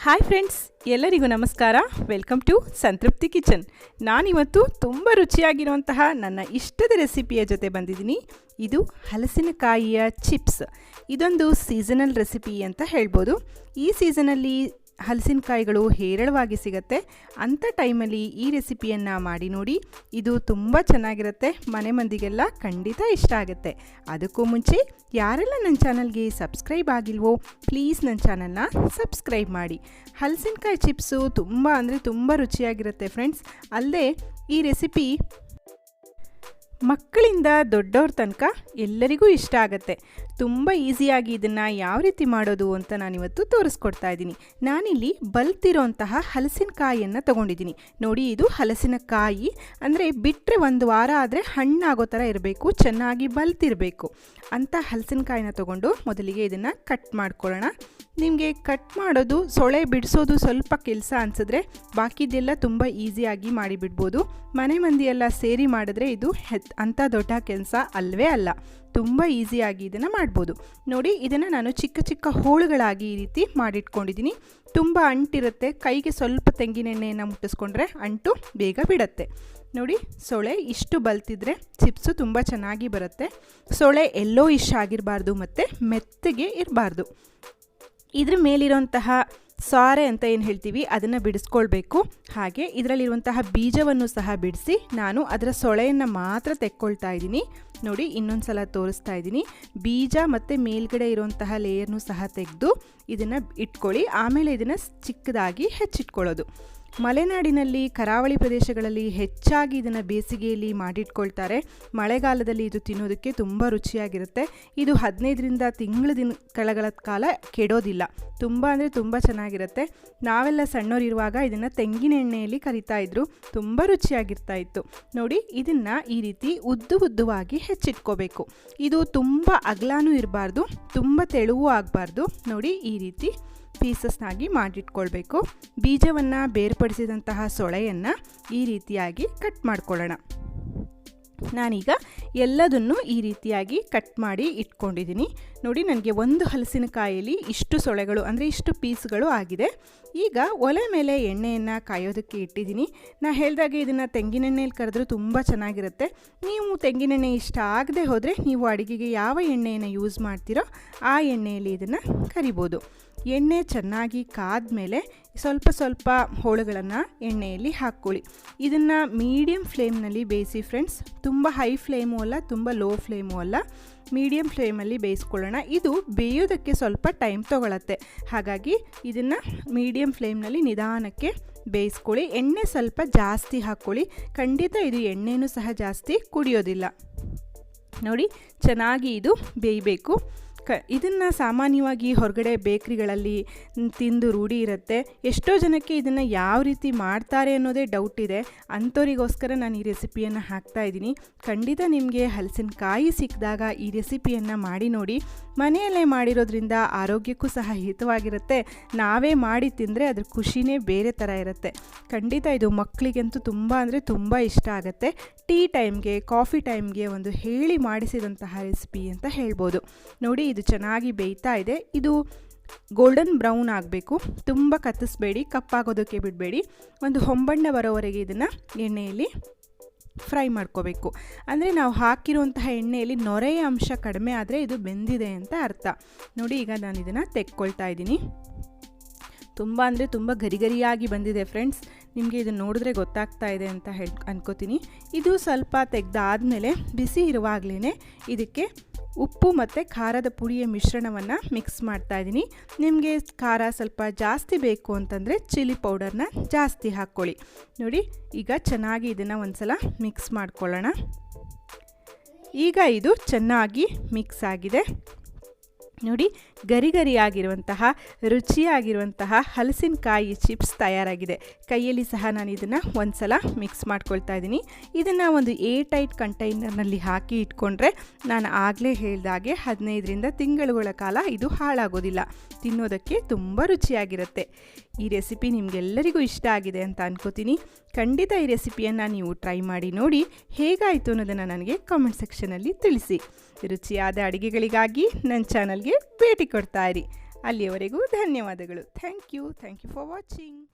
Hi friends, ಎಲ್ಲರಿಗೂ ನಮಸ್ಕಾರ. Welcome to ಸಂತೃಪ್ತಿ ಕಿಚನ್. ನಾನಿವತ್ತು ತುಂಬ ರುಚಿಯಾಗಿರುವಂತಹ ನನ್ನ ಇಷ್ಟದ ರೆಸಿಪಿಯ ಜೊತೆ ಬಂದಿದ್ದೀನಿ. ಇದು ಹಲಸಿನಕಾಯಿಯ ಚಿಪ್ಸ್. ಇದೊಂದು ಸೀಸನಲ್ ರೆಸಿಪಿ ಅಂತ ಹೇಳ್ಬೋದು. ಈ ಸೀಸನಲ್ಲಿ ಹಲಸಿನಕಾಯಿಗಳು ಹೇರಳವಾಗಿ ಸಿಗುತ್ತೆ. ಅಂಥ ಟೈಮಲ್ಲಿ ಈ ರೆಸಿಪಿಯನ್ನು ಮಾಡಿ ನೋಡಿ. ಇದು ತುಂಬ ಚೆನ್ನಾಗಿರುತ್ತೆ. ಮನೆ ಮಂದಿಗೆಲ್ಲ ಖಂಡಿತ ಇಷ್ಟ ಆಗುತ್ತೆ. ಅದಕ್ಕೂ ಮುಂಚೆ ಯಾರೆಲ್ಲ ನನ್ನ ಚಾನಲ್ಗೆ ಸಬ್ಸ್ಕ್ರೈಬ್ ಆಗಿಲ್ವೋ ಪ್ಲೀಸ್ ನನ್ನ ಚಾನಲ್ನ ಸಬ್ಸ್ಕ್ರೈಬ್ ಮಾಡಿ. ಹಲಸಿನಕಾಯಿ ಚಿಪ್ಸು ತುಂಬ ರುಚಿಯಾಗಿರುತ್ತೆ ಫ್ರೆಂಡ್ಸ್. ಅಲ್ಲದೆ ಈ ರೆಸಿಪಿ ಮಕ್ಕಳಿಂದ ದೊಡ್ಡವ್ರ ತನಕ ಎಲ್ಲರಿಗೂ ಇಷ್ಟ ಆಗುತ್ತೆ. ತುಂಬ ಈಸಿಯಾಗಿ ಇದನ್ನು ಯಾವ ರೀತಿ ಮಾಡೋದು ಅಂತ ನಾನಿವತ್ತು ತೋರಿಸ್ಕೊಡ್ತಾ ಇದ್ದೀನಿ. ನಾನಿಲ್ಲಿ ಬಲ್ತಿರೋಂತಹ ಹಲಸಿನಕಾಯಿಯನ್ನು ತೊಗೊಂಡಿದ್ದೀನಿ. ನೋಡಿ, ಇದು ಹಲಸಿನಕಾಯಿ ಅಂದರೆ ಬಿಟ್ಟರೆ ಒಂದು ವಾರ ಆದರೆ ಹಣ್ಣಾಗೋ ಥರ ಇರಬೇಕು, ಚೆನ್ನಾಗಿ ಬಲ್ತಿರಬೇಕು ಅಂತ ಹಲಸಿನಕಾಯಿನ ತೊಗೊಂಡು ಮೊದಲಿಗೆ ಇದನ್ನು ಕಟ್ ಮಾಡ್ಕೊಳ್ಳೋಣ. ನಿಮಗೆ ಕಟ್ ಮಾಡೋದು, ಸೊಳೆ ಬಿಡಿಸೋದು ಸ್ವಲ್ಪ ಕೆಲಸ ಅನಿಸಿದ್ರೆ ಬಾಕಿದೆಲ್ಲ ತುಂಬ ಈಸಿಯಾಗಿ ಮಾಡಿಬಿಡ್ಬೋದು. ಮನೆ ಮಂದಿಯೆಲ್ಲ ಸೇರಿ ಮಾಡಿದ್ರೆ ಇದು ಅಂಥ ದೊಡ್ಡ ಕೆಲಸ ಅಲ್ಲವೇ ಅಲ್ಲ. ತುಂಬ ಈಸಿಯಾಗಿ ಇದನ್ನು ಮಾಡ್ಬೋದು. ನೋಡಿ, ಇದನ್ನು ನಾನು ಚಿಕ್ಕ ಚಿಕ್ಕ ಹೋಳುಗಳಾಗಿ ಈ ರೀತಿ ಮಾಡಿಟ್ಕೊಂಡಿದ್ದೀನಿ. ತುಂಬ ಅಂಟಿರುತ್ತೆ. ಕೈಗೆ ಸ್ವಲ್ಪ ತೆಂಗಿನೆಣ್ಣೆಯನ್ನು ಮುಟ್ಟಿಸ್ಕೊಂಡ್ರೆ ಅಂಟು ಬೇಗ ಬಿಡುತ್ತೆ. ನೋಡಿ, ಸೊಳೆ ಇಷ್ಟು ಬಲ್ತಿದ್ರೆ ಚಿಪ್ಸು ತುಂಬ ಚೆನ್ನಾಗಿ ಬರುತ್ತೆ. ಸೊಳೆ ಎಲ್ಲೋ ಇಷ್ಟ ಆಗಿರಬಾರ್ದು ಮತ್ತು ಮೆತ್ತಗೆ ಇರಬಾರ್ದು. ಇದ್ರ ಮೇಲಿರುವಂತಹ ಸಾರೆ ಅಂತ ಏನು ಹೇಳ್ತೀವಿ ಅದನ್ನು ಬಿಡಿಸ್ಕೊಳ್ಬೇಕು. ಹಾಗೆ ಇದರಲ್ಲಿರುವಂತಹ ಬೀಜವನ್ನು ಸಹ ಬಿಡಿಸಿ ನಾನು ಅದರ ಸೊಳೆಯನ್ನು ಮಾತ್ರ ತೆಕ್ಕೊಳ್ತಾ ಇದ್ದೀನಿ. ನೋಡಿ, ಇನ್ನೊಂದು ಸಲ ತೋರಿಸ್ತಾ ಇದ್ದೀನಿ. ಬೀಜ ಮತ್ತು ಮೇಲ್ಗಡೆ ಇರುವಂತಹ ಲೇಯರ್ನು ಸಹ ತೆಗೆದು ಇದನ್ನು ಇಟ್ಕೊಳ್ಳಿ. ಆಮೇಲೆ ಇದನ್ನು ಚಿಕ್ಕದಾಗಿ ಹೆಚ್ಚಿಟ್ಕೊಳ್ಳೋದು. ಮಲೆನಾಡಿನಲ್ಲಿ, ಕರಾವಳಿ ಪ್ರದೇಶಗಳಲ್ಲಿ ಹೆಚ್ಚಾಗಿ ಇದನ್ನು ಬೇಸಿಗೆಯಲ್ಲಿ ಮಾಡಿಟ್ಕೊಳ್ತಾರೆ. ಮಳೆಗಾಲದಲ್ಲಿ ಇದು ತಿನ್ನೋದಕ್ಕೆ ತುಂಬ ರುಚಿಯಾಗಿರುತ್ತೆ. ಇದು 15ರಿಂದ ತಿಂಗಳ ಕಾಲ ಕೆಡೋದಿಲ್ಲ. ತುಂಬ ಚೆನ್ನಾಗಿರುತ್ತೆ. ನಾವೆಲ್ಲ ಸಣ್ಣವರಿರುವಾಗ ಇದನ್ನು ತೆಂಗಿನ ಎಣ್ಣೆಯಲ್ಲಿ ಕರಿತಾ ಇದ್ರು. ತುಂಬ ರುಚಿಯಾಗಿರ್ತಾ ಇತ್ತು. ನೋಡಿ, ಇದನ್ನು ಈ ರೀತಿ ಉದ್ದುವಾಗಿ ಹೆಚ್ಚಿಟ್ಕೋಬೇಕು. ಇದು ತುಂಬ ಅಗಲನೂ ಇರಬಾರ್ದು, ತುಂಬ ತೆಳುವೂ ಆಗಬಾರ್ದು. ನೋಡಿ, ಈ ರೀತಿ ಪೀಸಸ್ನಾಗಿ ಮಾಡಿಟ್ಕೊಳ್ಬೇಕು. ಬೀಜವನ್ನು ಬೇರ್ಪಡಿಸಿದಂತಹ ಸೊಳೆಯನ್ನು ಈ ರೀತಿಯಾಗಿ ಕಟ್ ಮಾಡ್ಕೊಳ್ಳೋಣ. ನಾನೀಗ ಎಲ್ಲದನ್ನು ಈ ರೀತಿಯಾಗಿ ಕಟ್ ಮಾಡಿ ಇಟ್ಕೊಂಡಿದ್ದೀನಿ. ನೋಡಿ, ನನಗೆ ಒಂದು ಹಲಸಿನಕಾಯಲ್ಲಿ ಇಷ್ಟು ಸೊಳೆಗಳು ಅಂದರೆ ಇಷ್ಟು ಪೀಸ್ಗಳು ಆಗಿದೆ. ಈಗ ಒಲೆ ಮೇಲೆ ಎಣ್ಣೆಯನ್ನು ಕಾಯೋದಕ್ಕೆ ಇಟ್ಟಿದ್ದೀನಿ. ನಾನು ಹೇಳಿದಾಗೆ ಇದನ್ನು ತೆಂಗಿನೆಣ್ಣೆಯಲ್ಲಿ ಕರೆದ್ರೂ ತುಂಬ ಚೆನ್ನಾಗಿರುತ್ತೆ. ನೀವು ತೆಂಗಿನೆಣ್ಣೆ ಇಷ್ಟ ಆಗದೆ ಹೋದರೆ ನೀವು ಅಡುಗೆಗೆ ಯಾವ ಎಣ್ಣೆಯನ್ನು ಯೂಸ್ ಮಾಡ್ತೀರೋ ಆ ಎಣ್ಣೆಯಲ್ಲಿ ಇದನ್ನು ಕರಿಬೋದು. ಎಣ್ಣೆ ಚೆನ್ನಾಗಿ ಕಾದ್ಮೇಲೆ ಸ್ವಲ್ಪ ಹೋಳುಗಳನ್ನು ಎಣ್ಣೆಯಲ್ಲಿ ಹಾಕ್ಕೊಳ್ಳಿ. ಇದನ್ನು ಮೀಡಿಯಮ್ ಫ್ಲೇಮ್ನಲ್ಲಿ ಬೇಯಿಸಿ ಫ್ರೆಂಡ್ಸ್. ತುಂಬ ಹೈ ಫ್ಲೇಮು ಅಲ್ಲ, ತುಂಬ ಲೋ ಫ್ಲೇಮು ಅಲ್ಲ, ಮೀಡಿಯಮ್ ಫ್ಲೇಮಲ್ಲಿ ಬೇಯಿಸ್ಕೊಳ್ಳೋಣ. ಇದು ಬೇಯೋದಕ್ಕೆ ಸ್ವಲ್ಪ ಟೈಮ್ ತೊಗೊಳತ್ತೆ. ಹಾಗಾಗಿ ಇದನ್ನು ಮೀಡಿಯಮ್ ಫ್ಲೇಮ್ನಲ್ಲಿ ನಿಧಾನಕ್ಕೆ ಬೇಯಿಸ್ಕೊಳ್ಳಿ. ಎಣ್ಣೆ ಸ್ವಲ್ಪ ಜಾಸ್ತಿ ಹಾಕ್ಕೊಳ್ಳಿ. ಖಂಡಿತ ಇದು ಎಣ್ಣೆನೂ ಸಹ ಜಾಸ್ತಿ ಕುಡಿಯೋದಿಲ್ಲ. ನೋಡಿ, ಚೆನ್ನಾಗಿ ಇದು ಬೇಯಬೇಕು. ಇದನ್ನು ಸಾಮಾನ್ಯವಾಗಿ ಹೊರಗಡೆ ಬೇಕ್ರಿಗಳಲ್ಲಿ ತಿಂದು ರೂಢಿ ಇರುತ್ತೆ. ಎಷ್ಟೋ ಜನಕ್ಕೆ ಇದನ್ನು ಯಾವ ರೀತಿ ಮಾಡ್ತಾರೆ ಅನ್ನೋದೇ ಡೌಟ್ ಇದೆ. ಅಂಥವರಿಗೋಸ್ಕರ ನಾನು ಈ ರೆಸಿಪಿಯನ್ನು ಹಾಕ್ತಾಯಿದ್ದೀನಿ. ಖಂಡಿತ ನಿಮಗೆ ಹಲಸಿನಕಾಯಿ ಸಿಕ್ಕಿದಾಗ ಈ ರೆಸಿಪಿಯನ್ನು ಮಾಡಿ ನೋಡಿ. ಮನೆಯಲ್ಲೇ ಮಾಡಿರೋದ್ರಿಂದ ಆರೋಗ್ಯಕ್ಕೂ ಸಹ ಹಿತವಾಗಿರುತ್ತೆ. ನಾವೇ ಮಾಡಿ ತಿಂದರೆ ಅದ್ರ ಖುಷಿನೇ ಬೇರೆ ಥರ ಇರುತ್ತೆ. ಖಂಡಿತ ಇದು ಮಕ್ಕಳಿಗಂತೂ ತುಂಬ ಇಷ್ಟ ಆಗುತ್ತೆ. ಟೀ ಟೈಮ್ಗೆ, ಕಾಫಿ ಟೈಮ್ಗೆ ಒಂದು ಹೇಳಿ ಮಾಡಿಸಿದಂತಹ ರೆಸಿಪಿ ಅಂತ ಹೇಳ್ಬೋದು. ನೋಡಿ, ಇದು ಚೆನ್ನಾಗಿ ಬೇಯ್ತಾ ಇದೆ. ಇದು ಗೋಲ್ಡನ್ ಬ್ರೌನ್ ಆಗಬೇಕು. ತುಂಬ ಕತ್ತಿಸ್ಬೇಡಿ, ಕಪ್ಪಾಗೋದಕ್ಕೆ ಬಿಡಬೇಡಿ. ಒಂದು ಹೊಂಬಣ್ಣ ಬರೋವರೆಗೆ ಇದನ್ನು ಎಣ್ಣೆಯಲ್ಲಿ ಫ್ರೈ ಮಾಡ್ಕೋಬೇಕು. ಅಂದರೆ ನಾವು ಹಾಕಿರುವಂತಹ ಎಣ್ಣೆಯಲ್ಲಿ ನೊರೆಯ ಅಂಶ ಕಡಿಮೆ ಆದರೆ ಇದು ಬೆಂದಿದೆ ಅಂತ ಅರ್ಥ. ನೋಡಿ, ಈಗ ನಾನು ಇದನ್ನು ತೆಕ್ಕೊಳ್ತಾ ಇದ್ದೀನಿ. ತುಂಬ ಗರಿಗರಿಯಾಗಿ ಬಂದಿದೆ ಫ್ರೆಂಡ್ಸ್. ನಿಮಗೆ ಇದನ್ನು ನೋಡಿದ್ರೆ ಗೊತ್ತಾಗ್ತಾ ಇದೆ ಅಂತ ಅನ್ಕೋತೀನಿ. ಇದು ಸ್ವಲ್ಪ ತೆಗೆದಾದ್ಮೇಲೆ ಬಿಸಿ ಇರುವಾಗಲೇ ಇದಕ್ಕೆ ಉಪ್ಪು ಮತ್ತು ಖಾರದ ಪುಡಿಯ ಮಿಶ್ರಣವನ್ನು ಮಿಕ್ಸ್ ಮಾಡ್ತಾ ಇದ್ದೀನಿ. ನಿಮಗೆ ಖಾರ ಸ್ವಲ್ಪ ಜಾಸ್ತಿ ಬೇಕು ಅಂತಂದರೆ ಚಿಲ್ಲಿ ಪೌಡರ್ನ ಜಾಸ್ತಿ ಹಾಕ್ಕೊಳ್ಳಿ. ನೋಡಿ, ಈಗ ಚೆನ್ನಾಗಿ ಇದನ್ನು ಒಂದು ಸಲ ಮಿಕ್ಸ್ ಮಾಡ್ಕೊಳ್ಳೋಣ. ಈಗ ಇದು ಚೆನ್ನಾಗಿ ಮಿಕ್ಸ್ ಆಗಿದೆ. ನೋಡಿ, ಗರಿಗರಿಯಾಗಿರುವಂತಹ ರುಚಿಯಾಗಿರುವಂತಹ ಹಲಸಿನಕಾಯಿ ಚಿಪ್ಸ್ ತಯಾರಾಗಿದೆ. ಕೈಯಲ್ಲಿ ಸಹ ನಾನು ಇದನ್ನು ಒಂದು ಸಲ ಮಿಕ್ಸ್ ಮಾಡ್ಕೊಳ್ತಾ ಇದ್ದೀನಿ. ಇದನ್ನು ಒಂದು ಏರ್ಟೈಟ್ ಕಂಟೈನರ್ನಲ್ಲಿ ಹಾಕಿ ಇಟ್ಕೊಂಡ್ರೆ ನಾನು ಆಗಲೇ ಹೇಳಿದಾಗೆ 15ರಿಂದ ತಿಂಗಳುಗಳ ಕಾಲ ಇದು ಹಾಳಾಗೋದಿಲ್ಲ. ತಿನ್ನೋದಕ್ಕೆ ತುಂಬ ರುಚಿಯಾಗಿರುತ್ತೆ. ಈ ರೆಸಿಪಿ ನಿಮಗೆಲ್ಲರಿಗೂ ಇಷ್ಟ ಆಗಿದೆ ಅಂತ ಅನ್ಕೋತೀನಿ. ಖಂಡಿತ ಈ ರೆಸಿಪಿಯನ್ನು ನೀವು ಟ್ರೈ ಮಾಡಿ ನೋಡಿ. ಹೇಗಾಯಿತು ಅನ್ನೋದನ್ನು ನನಗೆ ಕಾಮೆಂಟ್ ಸೆಕ್ಷನಲ್ಲಿ ತಿಳಿಸಿ. ರುಚಿಯಾದ ಅಡುಗೆಗಳಿಗಾಗಿ ನನ್ನ ಚಾನಲ್ಗೆ ಭೇಟಿ ಕೊಡ್ತಾ ಇರಿ. ಅಲ್ಲಿಯವರೆಗೂ ಧನ್ಯವಾದಗಳು. Thank you for watching.